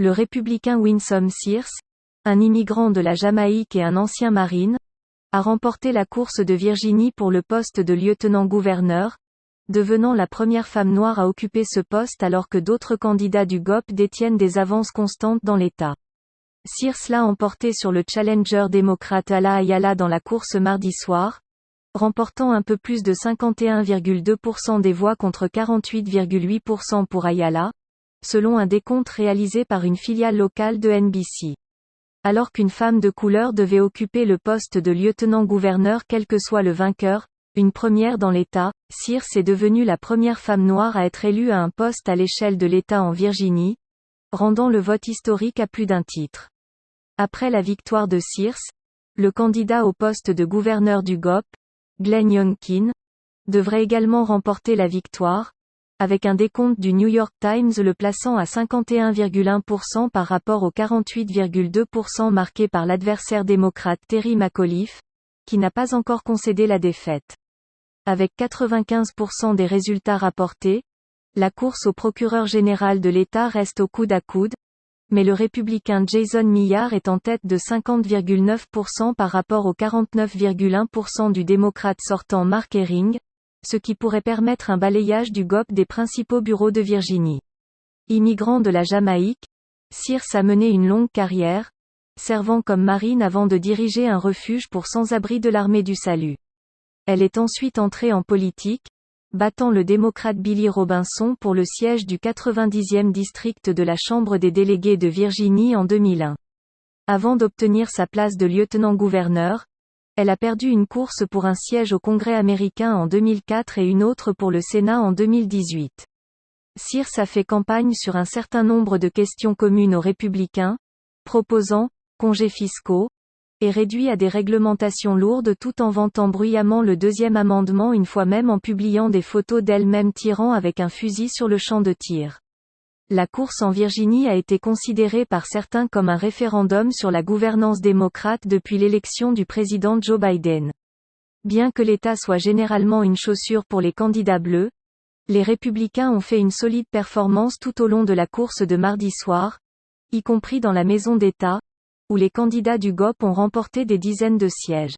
le républicain Winsome Sears, un immigrant de la Jamaïque et un ancien marine, a remporté la course de Virginie pour le poste de lieutenant-gouverneur, devenant la première femme noire à occuper ce poste alors que d'autres candidats du GOP détiennent des avances constantes dans l'État. Sears l'a emporté sur le challenger démocrate Ala Ayala dans la course mardi soir, remportant un peu plus de 51,2% des voix contre 48,8% pour Ayala, selon un décompte réalisé par une filiale locale de NBC. Alors qu'une femme de couleur devait occuper le poste de lieutenant-gouverneur quel que soit le vainqueur, une première dans l'État, Sears est devenue la première femme noire à être élue à un poste à l'échelle de l'État en Virginie, rendant le vote historique à plus d'un titre. Après la victoire de Sears, le candidat au poste de gouverneur du GOP, Glenn Youngkin, devrait également remporter la victoire, avec un décompte du New York Times le plaçant à 51,1% par rapport aux 48,2% marqués par l'adversaire démocrate Terry McAuliffe, qui n'a pas encore concédé la défaite. Avec 95% des résultats rapportés, la course au procureur général de l'État reste au coude à coude, mais le républicain Jason Millard est en tête de 50,9% par rapport aux 49,1% du démocrate sortant Mark Herring, ce qui pourrait permettre un balayage du GOP des principaux bureaux de Virginie. Immigrant de la Jamaïque, Sears a mené une longue carrière, servant comme marine avant de diriger un refuge pour sans-abri de l'Armée du Salut. Elle est ensuite entrée en politique, battant le démocrate Billy Robinson pour le siège du 90e district de la Chambre des délégués de Virginie en 2001. Avant d'obtenir sa place de lieutenant-gouverneur, elle a perdu une course pour un siège au Congrès américain en 2004 et une autre pour le Sénat en 2018. Sears a fait campagne sur un certain nombre de questions communes aux républicains, proposant congés fiscaux, et réduit à des réglementations lourdes tout en vantant bruyamment le deuxième amendement une fois même en publiant des photos d'elle-même tirant avec un fusil sur le champ de tir. La course en Virginie a été considérée par certains comme un référendum sur la gouvernance démocrate depuis l'élection du président Joe Biden. Bien que l'État soit généralement une chaussure pour les candidats bleus, les républicains ont fait une solide performance tout au long de la course de mardi soir, y compris dans la maison d'État, où les candidats du GOP ont remporté des dizaines de sièges.